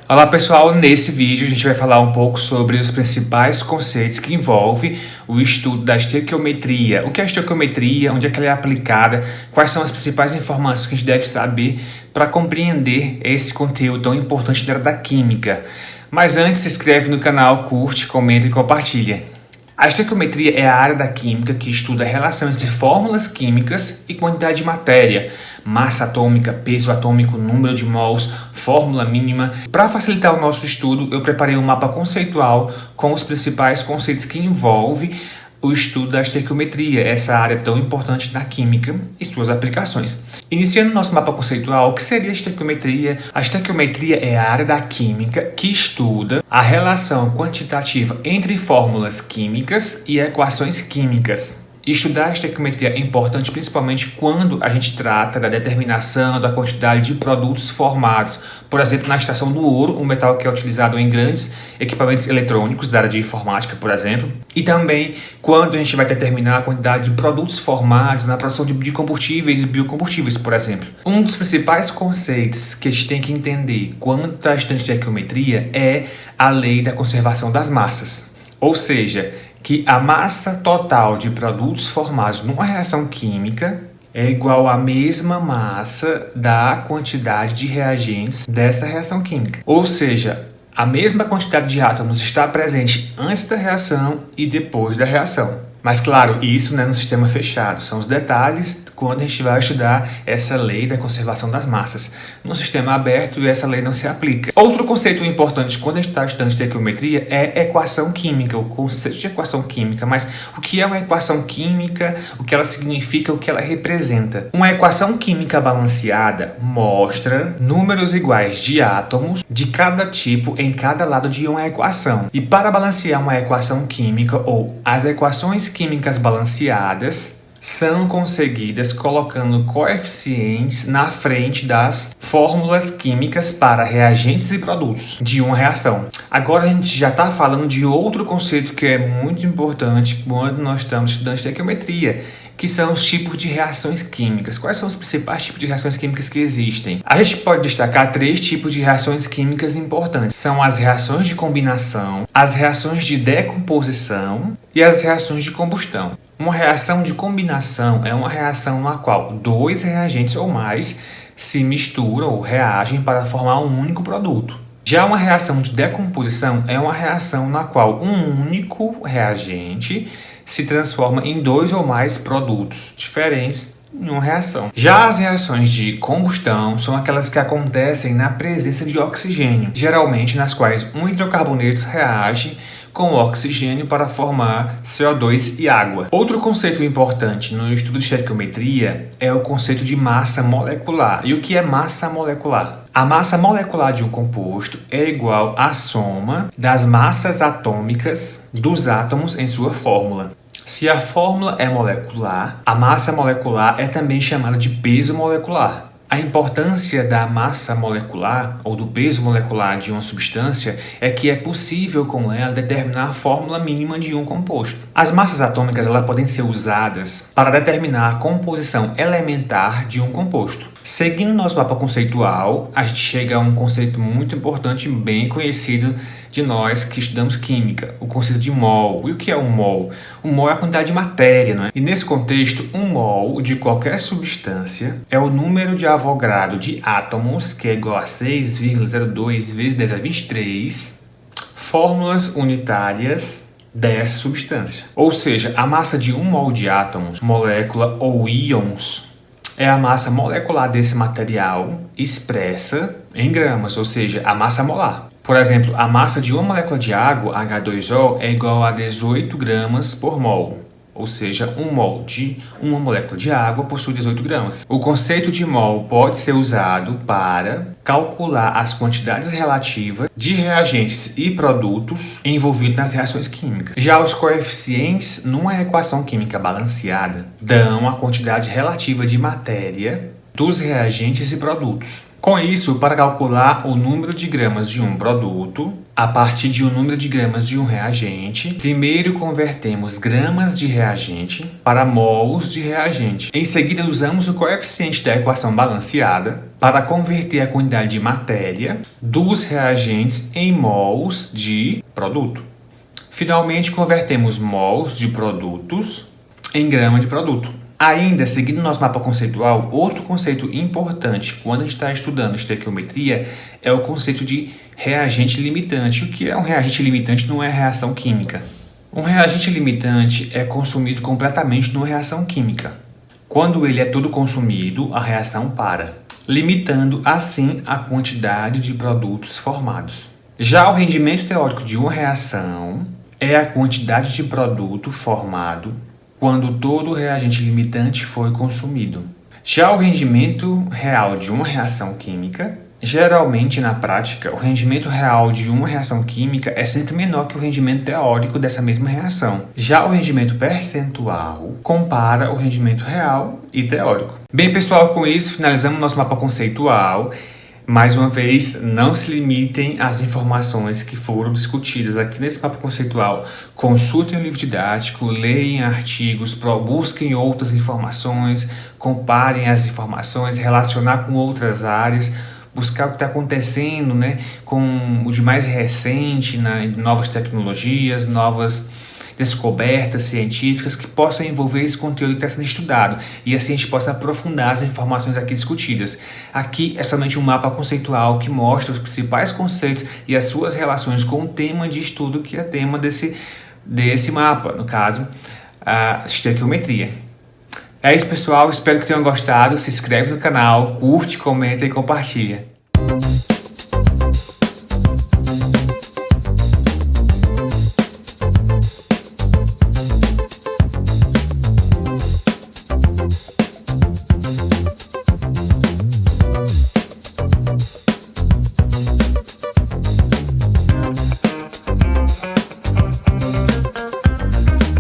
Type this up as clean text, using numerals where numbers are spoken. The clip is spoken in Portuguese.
Olá pessoal, nesse vídeo a gente vai falar um pouco sobre os principais conceitos que envolvem o estudo da estequiometria. O que é a estequiometria, onde é que ela é aplicada, quais são as principais informações que a gente deve saber para compreender esse conteúdo tão importante da área da química. Mas antes, se inscreve no canal, curte, comenta e compartilha. A estequiometria é a área da química que estuda a relação entre fórmulas químicas e quantidade de matéria, massa atômica, peso atômico, número de mols, fórmula mínima. Para facilitar o nosso estudo, eu preparei um mapa conceitual com os principais conceitos que envolvem o estudo da estequiometria, essa área tão importante na química e suas aplicações. Iniciando nosso mapa conceitual, o que seria a estequiometria? A estequiometria é a área da química que estuda a relação quantitativa entre fórmulas químicas e equações químicas. Estudar a estequiometria é importante principalmente quando a gente trata da determinação da quantidade de produtos formados. Por exemplo, na extração do ouro, um metal que é utilizado em grandes equipamentos eletrônicos da área de informática, por exemplo. E também quando a gente vai determinar a quantidade de produtos formados na produção de combustíveis e biocombustíveis, por exemplo. Um dos principais conceitos que a gente tem que entender quando está estudando estequiometria é a lei da conservação das massas. Ou seja, que a massa total de produtos formados numa reação química é igual à mesma massa da quantidade de reagentes dessa reação química. Ou seja, a mesma quantidade de átomos está presente antes da reação e depois da reação. Mas claro, isso não é no sistema fechado, são os detalhes quando a gente vai estudar essa lei da conservação das massas. No sistema aberto, essa lei não se aplica. Outro conceito importante quando a gente está estudando estequiometria é equação química, o conceito de equação química. Mas o que é uma equação química, o que ela significa, o que ela representa? Uma equação química balanceada mostra números iguais de átomos de cada tipo em cada lado de uma equação. E para balancear uma equação química ou as equações químicas balanceadas são conseguidas colocando coeficientes na frente das fórmulas químicas para reagentes e produtos de uma reação. Agora a gente já está falando de outro conceito que é muito importante quando nós estamos estudando estequiometria, que são os tipos de reações químicas. Quais são os principais tipos de reações químicas que existem? A gente pode destacar 3 tipos de reações químicas importantes. São as reações de combinação, as reações de decomposição e as reações de combustão. Uma reação de combinação é uma reação na qual 2 reagentes ou mais se misturam ou reagem para formar um único produto. Já uma reação de decomposição é uma reação na qual um único reagente se transforma em 2 ou mais produtos diferentes em uma reação. Já as reações de combustão são aquelas que acontecem na presença de oxigênio, geralmente nas quais um hidrocarboneto reage com oxigênio para formar CO2 e água. Outro conceito importante no estudo de estequiometria é o conceito de massa molecular. E o que é massa molecular? A massa molecular de um composto é igual à soma das massas atômicas dos átomos em sua fórmula. Se a fórmula é molecular, a massa molecular é também chamada de peso molecular. A importância da massa molecular ou do peso molecular de uma substância é que é possível com ela determinar a fórmula mínima de um composto. As massas atômicas elas podem ser usadas para determinar a composição elementar de um composto. Seguindo nosso mapa conceitual, a gente chega a um conceito muito importante e bem conhecido de nós que estudamos química, o conceito de mol. E o que é um mol? Um mol é a quantidade de matéria, não é? E nesse contexto, um mol de qualquer substância é o número de Avogadro de átomos, que é igual a 6,02 vezes 10 a 23 fórmulas unitárias dessa substância. Ou seja, a massa de um mol de átomos, molécula ou íons, é a massa molecular desse material expressa em gramas, ou seja, a massa molar. Por exemplo, a massa de uma molécula de água, H2O, é igual a 18 gramas por mol. Ou seja, um mol de uma molécula de água possui 18 gramas. O conceito de mol pode ser usado para calcular as quantidades relativas de reagentes e produtos envolvidos nas reações químicas. Já os coeficientes numa equação química balanceada dão a quantidade relativa de matéria dos reagentes e produtos. Com isso, para calcular o número de gramas de um produto, a partir de um número de gramas de um reagente, primeiro convertemos gramas de reagente para mols de reagente. Em seguida, usamos o coeficiente da equação balanceada para converter a quantidade de matéria dos reagentes em mols de produto. Finalmente, convertemos mols de produtos em grama de produto. Ainda, seguindo nosso mapa conceitual, outro conceito importante quando a gente está estudando estequiometria é o conceito de reagente limitante. O que é um reagente limitante? Não é reação química. Um reagente limitante é consumido completamente numa reação química. Quando ele é todo consumido, a reação para, limitando assim a quantidade de produtos formados. Já o rendimento teórico de uma reação é a quantidade de produto formado quando todo o reagente limitante foi consumido. Já o rendimento real de uma reação química, geralmente na prática, o rendimento real de uma reação química é sempre menor que o rendimento teórico dessa mesma reação. Já o rendimento percentual compara o rendimento real e teórico. Bem, pessoal, com isso finalizamos nosso mapa conceitual. Mais uma vez, não se limitem às informações que foram discutidas aqui nesse mapa conceitual. Consultem o livro didático, leiam artigos, busquem outras informações, comparem as informações, relacionar com outras áreas, buscar o que está acontecendo, né, com o de mais recente, novas tecnologias, novas descobertas científicas que possam envolver esse conteúdo que está sendo estudado e assim a gente possa aprofundar as informações aqui discutidas. Aqui é somente um mapa conceitual que mostra os principais conceitos e as suas relações com o tema de estudo que é tema desse mapa, no caso, a estequiometria. É isso, pessoal, espero que tenham gostado, se inscreve no canal, curte, comenta e compartilha.